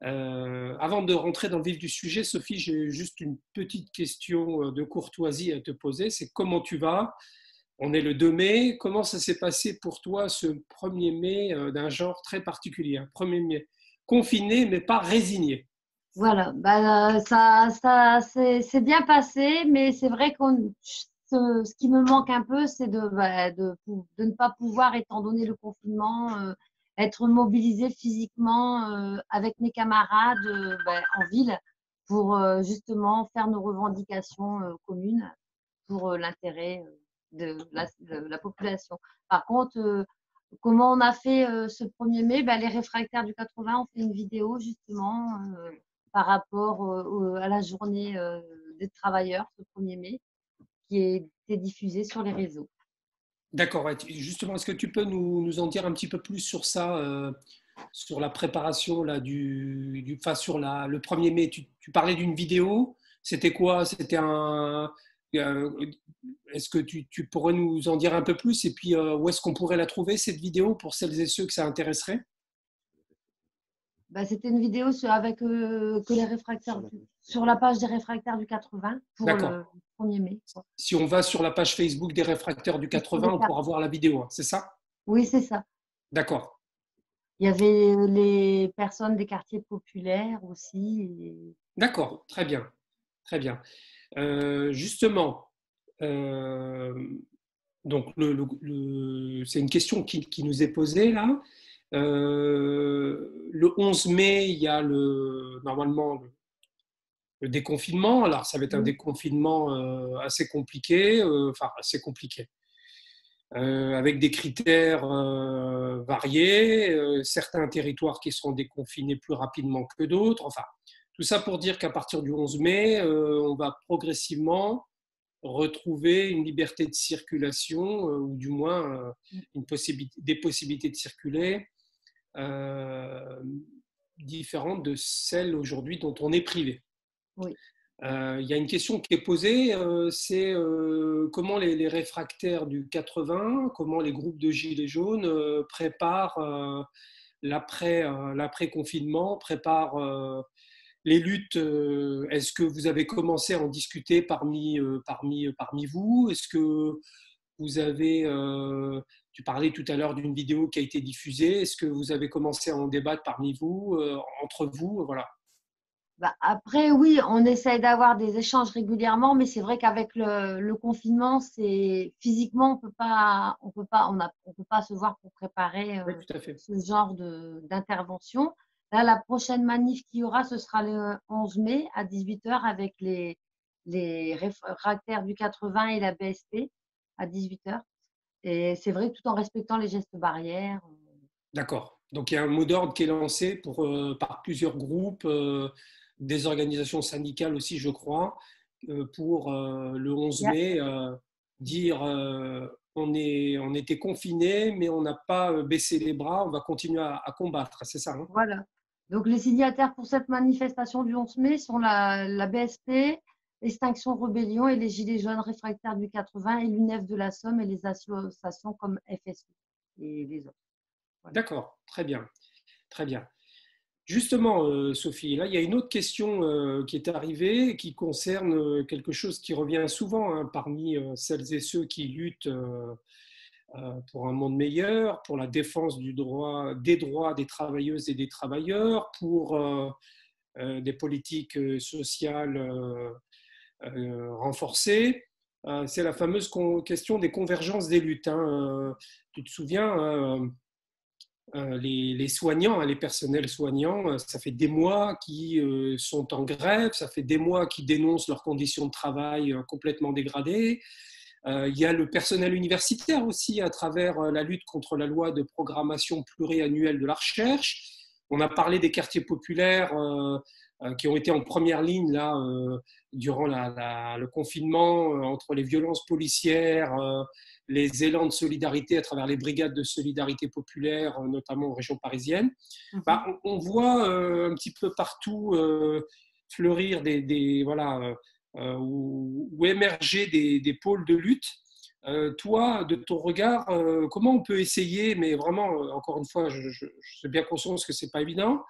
Avant de rentrer dans le vif du sujet, Sophie, j'ai juste une petite question de courtoisie à te poser. C'est comment tu vas? On est le 2 mai. Comment ça s'est passé pour toi ce 1er mai d'un genre très particulier? Un 1er mai confiné, mais pas résigné. Voilà, bah, ça c'est bien passé, mais c'est vrai ce qui me manque un peu, c'est de ne pas pouvoir, étant donné le confinement, être mobilisé physiquement avec mes camarades en ville pour justement faire nos revendications communes pour l'intérêt de la population. Par contre, comment on a fait ce 1er mai? Ben, les réfractaires du 80 ont fait une vidéo justement par rapport à la journée des travailleurs ce 1er mai qui a été diffusée sur les réseaux. D'accord. Ouais. Justement, est-ce que tu peux nous en dire un petit peu plus sur ça, sur la préparation là, enfin, sur le 1er mai? Tu parlais d'une vidéo. C'était quoi? C'était un. euh, Est-ce que tu pourrais nous en dire un peu plus? Et puis, où est-ce qu'on pourrait la trouver, cette vidéo, pour celles et ceux que ça intéresserait? Ben, c'était une vidéo avec que les réfractaires sur la page des réfractaires du 80 pour D'accord. le 1er mai. Si on va sur la page Facebook des réfractaires du 80, on pourra voir la vidéo, hein, c'est ça? Oui, c'est ça. D'accord. Il y avait les personnes des quartiers populaires aussi. D'accord. Très bien. Très bien. Justement, euh, donc c'est une question qui nous est posée là. Le 11 mai, il y a normalement le déconfinement. Alors, ça va être un Oui, déconfinement assez compliqué, enfin assez compliqué, avec des critères variés, certains territoires qui seront déconfinés plus rapidement que d'autres. Enfin, tout ça pour dire qu'à partir du 11 mai, on va progressivement retrouver une liberté de circulation, ou du moins des possibilités de circuler euh, différentes de celles aujourd'hui dont on est privé. oui. Il y a une question qui est posée, c'est comment les réfractaires du 80, comment les groupes de gilets jaunes préparent l'après-confinement, préparent les luttes. Est-ce que vous avez commencé à en discuter parmi vous? Est-ce que vous avez, tu parlais tout à l'heure d'une vidéo qui a été diffusée, est-ce que vous avez commencé à en débattre parmi vous, entre vous? Voilà. Bah, après, oui, on essaye d'avoir des échanges régulièrement, mais c'est vrai qu'avec le confinement, c'est physiquement, on peut pas se voir pour préparer Oui, tout à fait. ce genre d'intervention. Là, la prochaine manif qu'il y aura, ce sera le 11 mai à 18 heures avec les réfractaires du 80 et la BSP à 18 heures. Et c'est vrai, tout en respectant les gestes barrières. D'accord. Donc il y a un mot d'ordre qui est lancé par plusieurs groupes, des organisations syndicales aussi, je crois, pour le 11 Il y a- mai, dire on était confinés, mais on n'a pas baissé les bras, on va continuer à combattre. C'est ça, hein? Voilà. Donc, les signataires pour cette manifestation du 11 mai sont la BSP, Extinction Rebellion et les Gilets jaunes réfractaires du 80 et l'UNEF de la Somme et les associations comme FSU et les autres. Voilà. D'accord, très bien, très bien. Justement, Sophie, là, il y a une autre question qui est arrivée qui concerne quelque chose qui revient souvent, hein, parmi celles et ceux qui luttent pour un monde meilleur, pour la défense des droits des travailleuses et des travailleurs, pour des politiques sociales renforcées. C'est la fameuse question des convergences des luttes, hein. Tu te souviens, les soignants, hein, les personnels soignants, ça fait des mois qu'ils sont en grève, ça fait des mois qu'ils dénoncent leurs conditions de travail complètement dégradées. Il y a le personnel universitaire aussi, à travers la lutte contre la loi de programmation pluriannuelle de la recherche. On a parlé des quartiers populaires qui ont été en première ligne là, durant le confinement, entre les violences policières, les élans de solidarité à travers les brigades de solidarité populaire, notamment en région parisienne. Bah, Mhm. on voit un petit peu partout fleurir voilà, ou émerger des pôles de lutte. Toi, de ton regard, comment on peut essayer, mais vraiment, encore une fois, je suis bien conscient que ce n'est pas évident,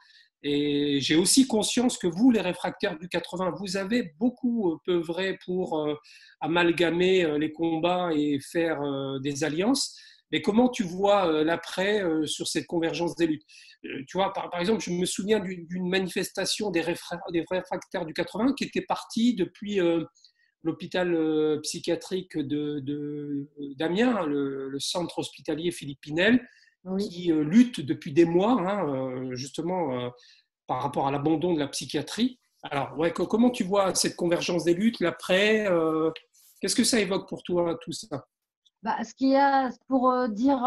Et j'ai aussi conscience que vous, les réfractaires du 80, vous avez beaucoup œuvré pour amalgamer les combats et faire des alliances. Mais comment tu vois l'après sur cette convergence des luttes? Tu vois, par exemple, je me souviens d'une manifestation des réfractaires du 80 qui était partie depuis l'hôpital psychiatrique d'Amiens, le centre hospitalier Philippe Pinel, Oui. qui lutte depuis des mois, hein, justement, par rapport à l'abandon de la psychiatrie. Alors, ouais, comment tu vois cette convergence des luttes, l'après qu'est-ce que ça évoque pour toi, tout ça? Bah, ce qu'il y a, pour dire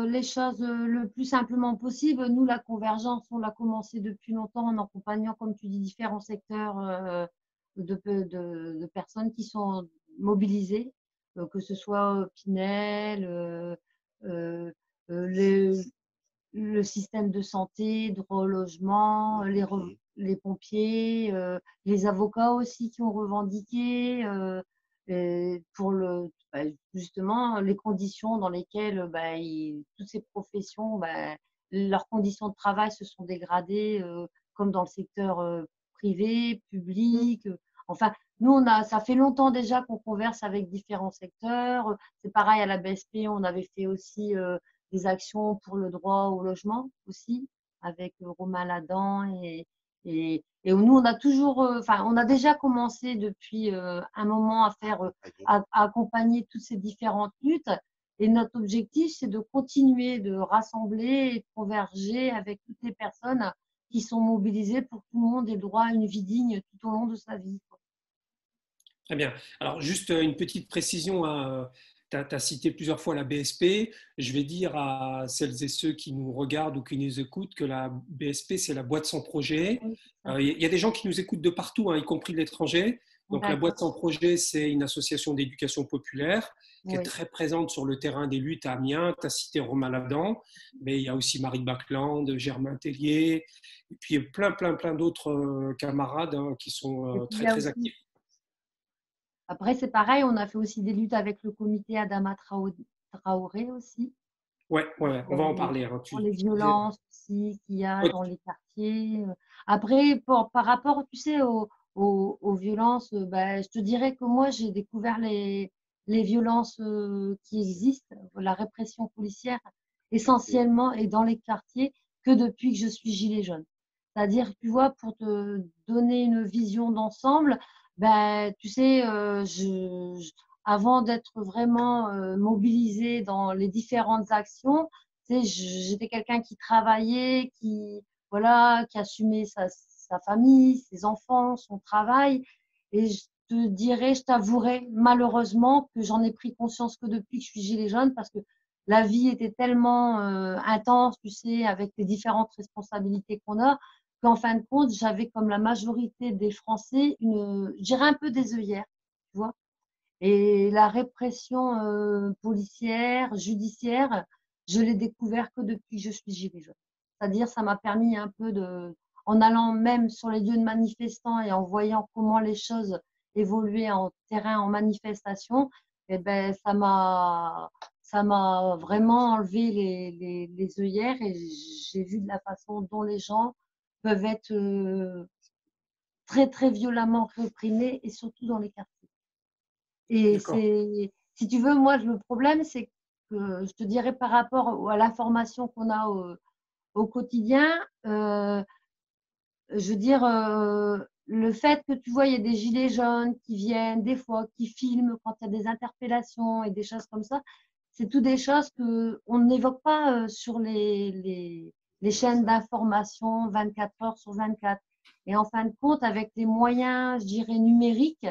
les choses le plus simplement possible, nous, la convergence, on l'a commencé depuis longtemps en accompagnant, comme tu dis, différents secteurs de personnes qui sont mobilisées, que ce soit Pinel, euh, les, le système de santé, droit au logement, les pompiers, les avocats aussi qui ont revendiqué pour bah, justement les conditions dans lesquelles bah, toutes ces professions, bah, leurs conditions de travail se sont dégradées, comme dans le secteur privé, public. Enfin, nous, ça fait longtemps déjà qu'on converse avec différents secteurs. C'est pareil à la BSP, on avait fait aussi des actions pour le droit au logement aussi, avec Romain Ladan et nous, on a toujours, enfin, on a déjà commencé depuis un moment à faire, à accompagner toutes ces différentes luttes. Et notre objectif, c'est de continuer de rassembler et de converger avec toutes les personnes qui sont mobilisées pour que tout le monde ait le droit à une vie digne tout au long de sa vie. Très bien. Alors, juste une petite précision. Tu as cité plusieurs fois la BSP. Je vais dire à celles et ceux qui nous regardent ou qui nous écoutent que la BSP, c'est la boîte sans projet. Oui, Il y a des gens qui nous écoutent de partout, hein, y compris de l'étranger. Donc, la boîte d'accord. sans projet, c'est une association d'éducation populaire qui est Oui. très présente sur le terrain des luttes à Amiens. Tu as cité Romain Ladan, mais il y a aussi Marie Bacland, Germain Tellier, et puis plein d'autres camarades hein, qui sont Et puis, il y très, a très aussi actifs. après, c'est pareil, on a fait aussi des luttes avec le comité Adama Traoré aussi, Ouais, ouais, on va en les, parler. Hein. pour les Tu disais, violences aussi qu'il y a ouais, dans les quartiers. Après, par rapport, tu sais, aux violences, bah, je te dirais que moi, j'ai découvert les violences qui existent, la répression policière, essentiellement et dans les quartiers, que depuis que je suis gilet jaune. C'est-à-dire, tu vois, pour te donner une vision d'ensemble, ben, tu sais, avant d'être vraiment mobilisée dans les différentes actions, tu sais, j'étais quelqu'un qui travaillait, voilà, qui assumait sa famille, ses enfants, son travail. Et je t'avouerai malheureusement que j'en ai pris conscience que depuis que je suis gilet jaune, parce que la vie était tellement intense, tu sais, avec les différentes responsabilités qu'on a, qu'en fin de compte, j'avais comme la majorité des Français je dirais un peu des œillères, tu vois. Et la répression policière, judiciaire, je l'ai découvert que depuis que je suis gilet jaune. C'est-à-dire, ça m'a permis un peu en allant même sur les lieux de manifestants et en voyant comment les choses évoluaient en terrain, en manifestation, et ben, ça m'a vraiment enlevé les œillères et j'ai vu de la façon dont les gens peuvent être très, très violemment réprimés et surtout dans les quartiers. Et d'accord. si tu veux, moi, le problème, c'est que je te dirais par rapport à l'information qu'on a au quotidien, je veux dire, le fait que tu vois, il y a des gilets jaunes qui viennent, des fois, qui filment quand il y a des interpellations et des choses comme ça, c'est tout des choses qu'on n'évoque pas sur les chaînes d'information 24 heures sur 24. Et en fin de compte, avec les moyens, je dirais, numériques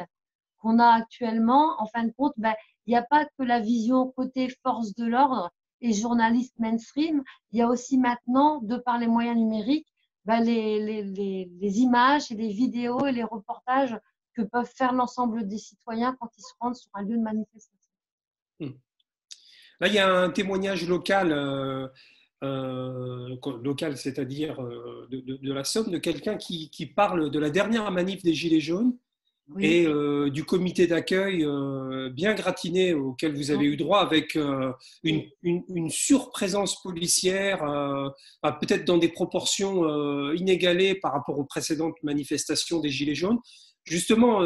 qu'on a actuellement, en fin de compte, ben, il n'y a pas que la vision côté force de l'ordre et journaliste mainstream, il y a aussi maintenant, de par les moyens numériques, ben, les images et les vidéos et les reportages que peuvent faire l'ensemble des citoyens quand ils se rendent sur un lieu de manifestation. Hmm. Là, il y a un témoignage local, local, c'est-à-dire de la Somme, de quelqu'un qui parle de la dernière manif des Gilets jaunes Oui. et du comité d'accueil bien gratiné auquel vous avez eu droit avec une surprésence policière, peut-être dans des proportions inégalées par rapport aux précédentes manifestations des Gilets jaunes. Justement,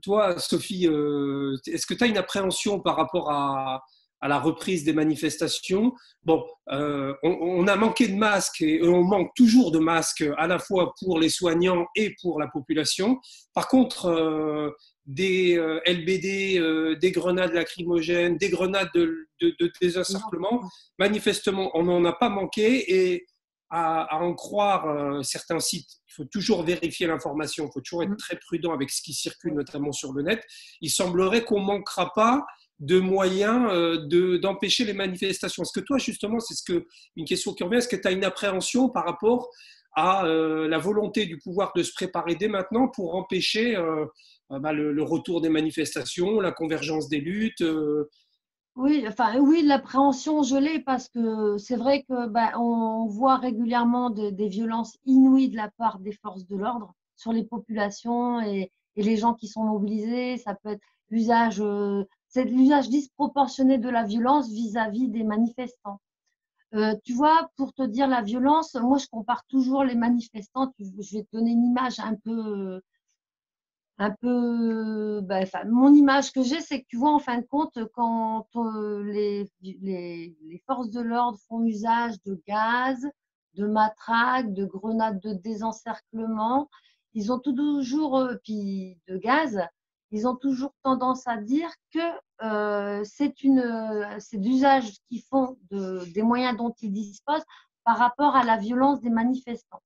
toi, Sophie, est-ce que tu as une appréhension par rapport à la reprise des manifestations? Bon, on a manqué de masques et on manque toujours de masques à la fois pour les soignants et pour la population. Par contre, des LBD, des grenades lacrymogènes, des grenades de désencerclement, manifestement, on n'en a pas manqué et à en croire certains sites, il faut toujours vérifier l'information, il faut toujours être très prudent avec ce qui circule, notamment sur le net. Il semblerait qu'on ne manquera pas de moyens d'empêcher les manifestations. Est-ce que toi, justement, une question qui revient, est-ce que tu as une appréhension par rapport à la volonté du pouvoir de se préparer dès maintenant pour empêcher le retour des manifestations, la convergence des luttes Oui, enfin oui, l'appréhension, je l'ai parce que c'est vrai que on voit régulièrement des violences inouïes de la part des forces de l'ordre sur les populations et les gens qui sont mobilisés. Ça peut être c'est l'usage disproportionné de la violence vis-à-vis des manifestants. Tu vois, pour te dire la violence, moi je compare toujours les manifestants. Je vais te donner une image enfin, mon image que j'ai, c'est que tu vois, en fin de compte, quand les forces de l'ordre font usage de gaz, de matraques, de grenades de désencerclement, ils ont toujours, puis de gaz, ils ont toujours tendance à dire que c'est l'usage qu'ils font des moyens dont ils disposent par rapport à la violence des manifestants.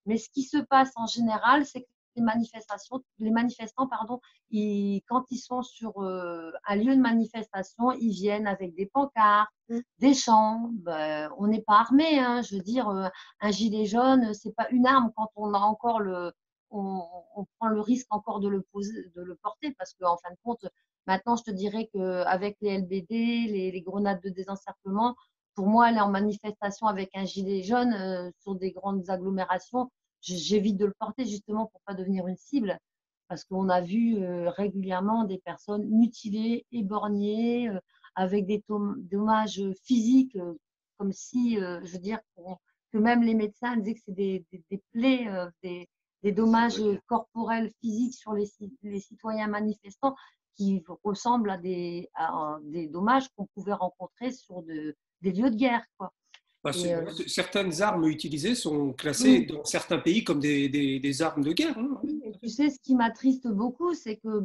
Mais ce qui se passe en général, c'est que les manifestants, pardon, quand ils sont sur un lieu de manifestation, ils viennent avec des pancartes, des chants. On n'est pas armé, hein, je veux dire, un gilet jaune, c'est pas une arme quand on a encore on prend le risque encore de le porter, parce qu'en fin de compte, maintenant, je te dirais qu'avec les LBD, les grenades de désencerclement, pour moi, aller en manifestation avec un gilet jaune sur des grandes agglomérations, j'évite de le porter justement pour pas devenir une cible, parce qu'on a vu régulièrement des personnes mutilées, éborgnées, avec des dommages physiques, comme si, je veux dire, que même les médecins disaient que c'est des plaies, des dommages corporels physiques sur les citoyens manifestants qui ressemblent à des dommages qu'on pouvait rencontrer sur des lieux de guerre, quoi. Et, certaines armes utilisées sont classées oui. dans certains pays comme des armes de guerre. Hein. Et tu sais, ce qui m'attriste beaucoup, c'est que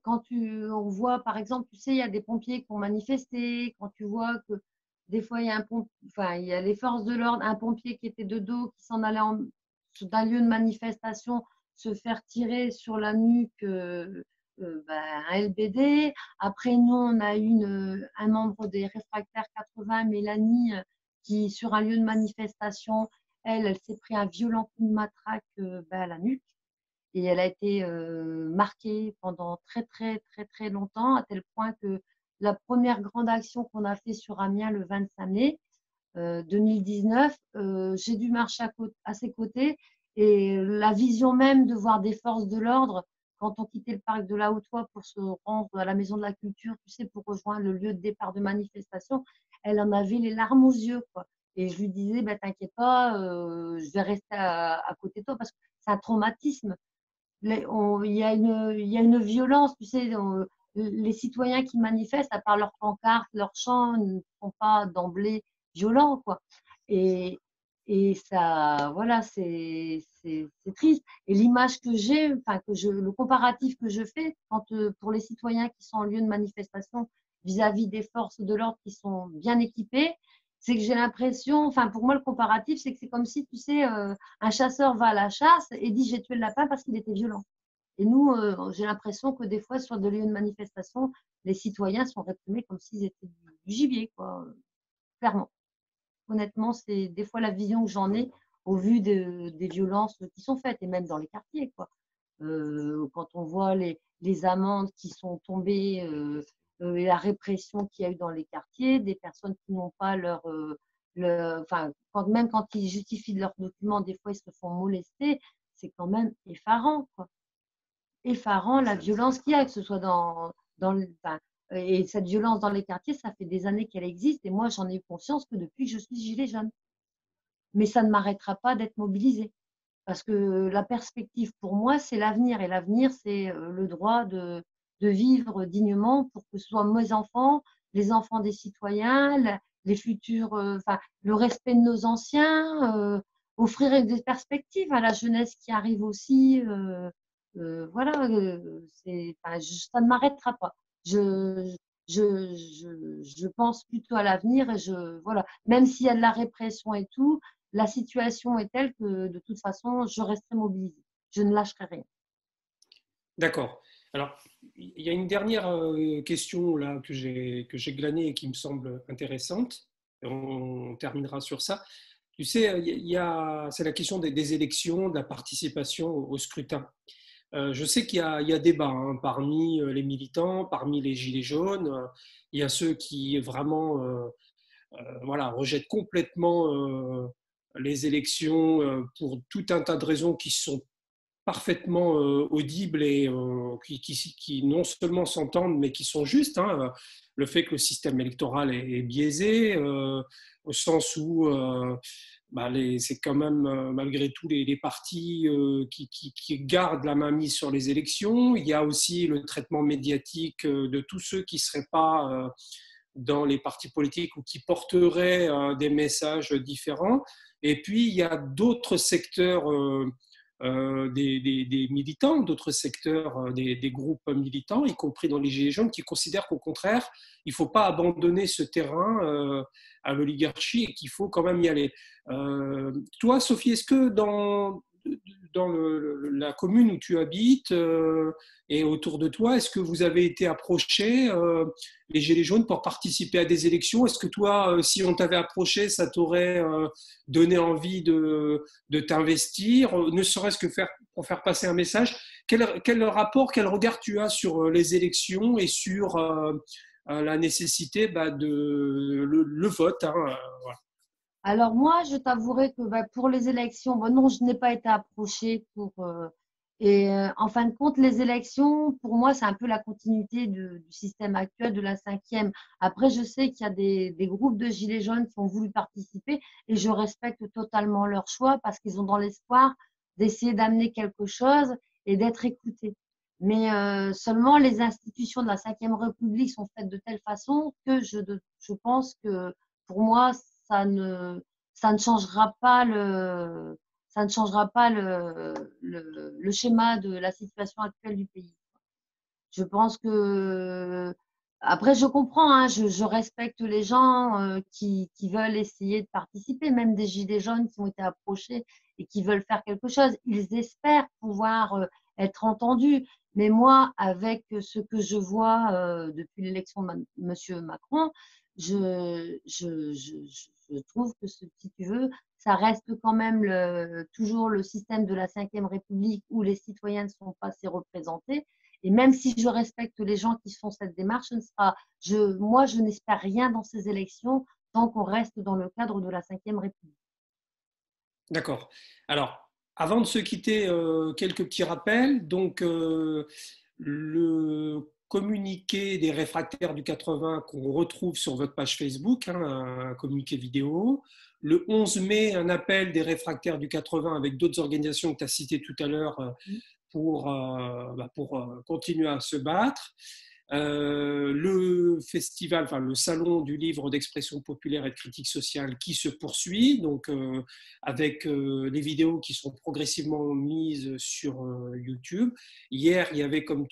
quand on voit, par exemple, tu sais, il y a des pompiers qui ont manifesté, quand tu vois que des fois, il y a les forces de l'ordre, un pompier qui était de dos, qui s'en allait d'un lieu de manifestation, se faire tirer sur la nuque un LBD. Après, nous, on a eu un membre des réfractaires 80, Mélanie, qui, sur un lieu de manifestation, elle s'est pris un violent coup de matraque à la nuque. Et elle a été marquée pendant très, très, très, très longtemps, à tel point que la première grande action qu'on a fait sur Amiens le 25 mai 2019, j'ai dû marcher à ses côtés. Et la vision même de voir des forces de l'ordre, quand on quittait le parc de la Haute-Oie pour se rendre à la Maison de la Culture, tu sais, pour rejoindre le lieu de départ de manifestation, elle en avait les larmes aux yeux, quoi. Et je lui disais, t'inquiète pas, je vais rester à côté de toi parce que c'est un traumatisme. Il y a une violence, tu sais, les citoyens qui manifestent, à part leurs pancartes, leurs chants, ne sont pas d'emblée violents, quoi. Et, et ça, voilà, c'est triste. Et l'image que j'ai, enfin, le comparatif que je fais pour les citoyens qui sont en lieu de manifestation vis-à-vis des forces de l'ordre qui sont bien équipées, c'est que j'ai l'impression, enfin, pour moi, le comparatif, c'est que c'est comme si, tu sais, un chasseur va à la chasse et dit j'ai tué le lapin parce qu'il était violent. Et nous, j'ai l'impression que des fois, sur des lieux de manifestation, les citoyens sont réprimés comme s'ils étaient du gibier, quoi, clairement. Honnêtement, c'est des fois la vision que j'en ai au vu des violences qui sont faites, et même dans les quartiers, quoi. Quand on voit les amendes qui sont tombées et la répression qu'il y a eu dans les quartiers, des personnes qui n'ont pas enfin, même quand ils justifient leurs documents, des fois ils se font molester, c'est quand même effarant, quoi. effarant la violence qu'il y a, que ce soit enfin, et cette violence dans les quartiers, ça fait des années qu'elle existe et moi j'en ai conscience que depuis que je suis gilet jaune. Mais ça ne m'arrêtera pas d'être mobilisée. Parce que la perspective pour moi, c'est l'avenir. Et l'avenir, c'est le droit de vivre dignement pour que ce soit mes enfants, les enfants des citoyens, les futurs, enfin, le respect de nos anciens, offrir des perspectives à la jeunesse qui arrive aussi. Voilà, enfin, ça ne m'arrêtera pas. Je pense plutôt à l'avenir et voilà, même s'il y a de la répression et tout, la situation est telle que de toute façon, je resterai mobilisée. Je ne lâcherai rien. D'accord. Alors, il y a une dernière question là que j'ai glanée et qui me semble intéressante. On terminera sur ça. Tu sais, c'est la question des élections, de la participation au scrutin. Je sais il y a débat hein, parmi les militants, parmi les gilets jaunes. Il y a ceux qui vraiment voilà, rejettent complètement les élections pour tout un tas de raisons qui sont parfaitement audibles et qui non seulement s'entendent, mais qui sont justes. Hein. Le fait que le système électoral est biaisé, au sens où bah, c'est quand même malgré tout les partis qui gardent la main mise sur les élections. Il y a aussi le traitement médiatique de tous ceux qui ne seraient pas dans les partis politiques ou qui porteraient des messages différents. Et puis, il y a d'autres secteurs des militants, d'autres secteurs des groupes militants, y compris dans les Gilets jaunes, qui considèrent qu'au contraire, il ne faut pas abandonner ce terrain à l'oligarchie et qu'il faut quand même y aller. Toi, Sophie, est-ce que dans la commune où tu habites et autour de toi, est-ce que vous avez été approchés, les Gilets jaunes, pour participer à des élections? Est-ce que toi, si on t'avait approché, ça t'aurait donné envie de t'investir, ne serait-ce que pour faire passer un message? Quel rapport, quel regard tu as sur les élections et sur la nécessité de le vote hein, voilà. Alors moi, je t'avouerai que pour les élections, non, je n'ai pas été approchée en fin de compte, les élections, pour moi, c'est un peu la continuité du système actuel de la cinquième. Après, je sais qu'il y a des groupes de gilets jaunes qui ont voulu participer et je respecte totalement leur choix parce qu'ils ont dans l'espoir d'essayer d'amener quelque chose et d'être écoutés. Mais seulement les institutions de la cinquième République sont faites de telle façon que je pense que pour moi, ça ne, ça ne changera pas ça ne changera pas le schéma de la situation actuelle du pays. Je pense que, après, je comprends, hein, je respecte les gens qui veulent essayer de participer, même des gilets jaunes qui ont été approchés et qui veulent faire quelque chose. Ils espèrent pouvoir être entendus. Mais moi, avec ce que je vois depuis l'élection de M. Macron, je trouve que, si tu veux, ça reste quand même toujours le système de la Cinquième République où les citoyens ne sont pas assez représentés. Et même si je respecte les gens qui font cette démarche, moi, je n'espère rien dans ces élections tant qu'on reste dans le cadre de la Cinquième République. D'accord. Alors, avant de se quitter, quelques petits rappels. Donc, le communiqué des réfractaires du 80 qu'on retrouve sur votre page Facebook, hein, un communiqué vidéo. Le 11 mai, un appel des réfractaires du 80 avec d'autres organisations que tu as citées tout à l'heure pour continuer à se battre. Le festival, enfin le salon du livre d'expression populaire et de critique sociale qui se poursuit, donc avec les vidéos qui sont progressivement mises sur YouTube. Hier, il y avait, comme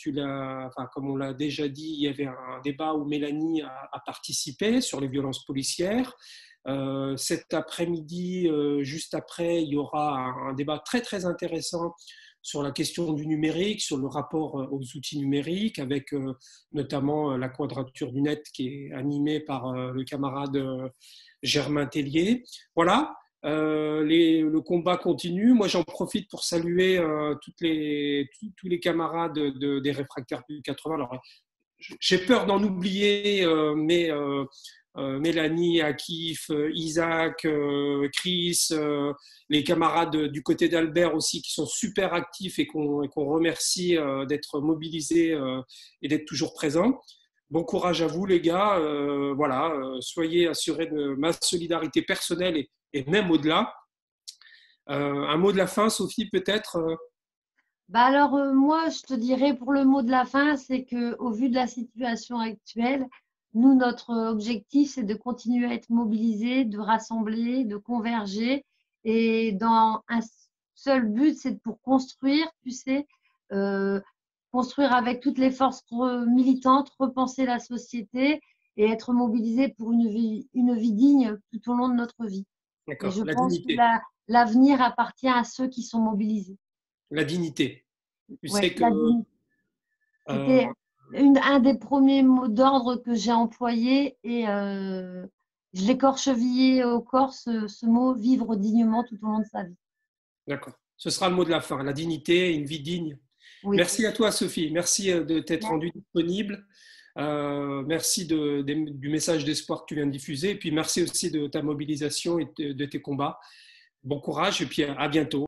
on l'a déjà dit, il y avait un débat où Mélanie a participé sur les violences policières. Cet après-midi, juste après, il y aura un débat très très intéressant sur la question du numérique, sur le rapport aux outils numériques, avec notamment la Quadrature du Net qui est animée par le camarade Germain Tellier. Voilà, le combat continue. Moi, j'en profite pour saluer tous les camarades des réfractaires du 80. Alors, j'ai peur d'en oublier, mais Mélanie, Akif, Isaac, Chris, les camarades du côté d'Albert aussi qui sont super actifs et qu'on remercie d'être mobilisés et d'être toujours présents. Bon courage à vous les gars, voilà, soyez assurés de ma solidarité personnelle et même au-delà. Un mot de la fin, Sophie, peut-être Bah alors, moi, je te dirais pour le mot de la fin, c'est que au vu de la situation actuelle, nous, notre objectif, c'est de continuer à être mobilisés, de rassembler, de converger. Et dans un seul but, c'est pour construire, tu sais, euh, construire avec toutes les forces militantes, repenser la société et être mobilisés pour une vie digne tout au long de notre vie. Et d'accord, je la pense que dignité. l'avenir appartient à ceux qui sont mobilisés. La dignité. Tu Ouais, sais que la dignité. euh, C'était un des premiers mots d'ordre que j'ai employé et je l'ai corchevillé au corps, ce mot, vivre dignement tout au long de sa vie. d'accord, ce sera le mot de la fin, la dignité, une vie digne. Oui. Merci à toi, Sophie. Merci de t'être rendue disponible. Merci du message d'espoir que tu viens de diffuser. Et puis merci aussi de ta mobilisation et de tes combats. Bon courage et puis à bientôt.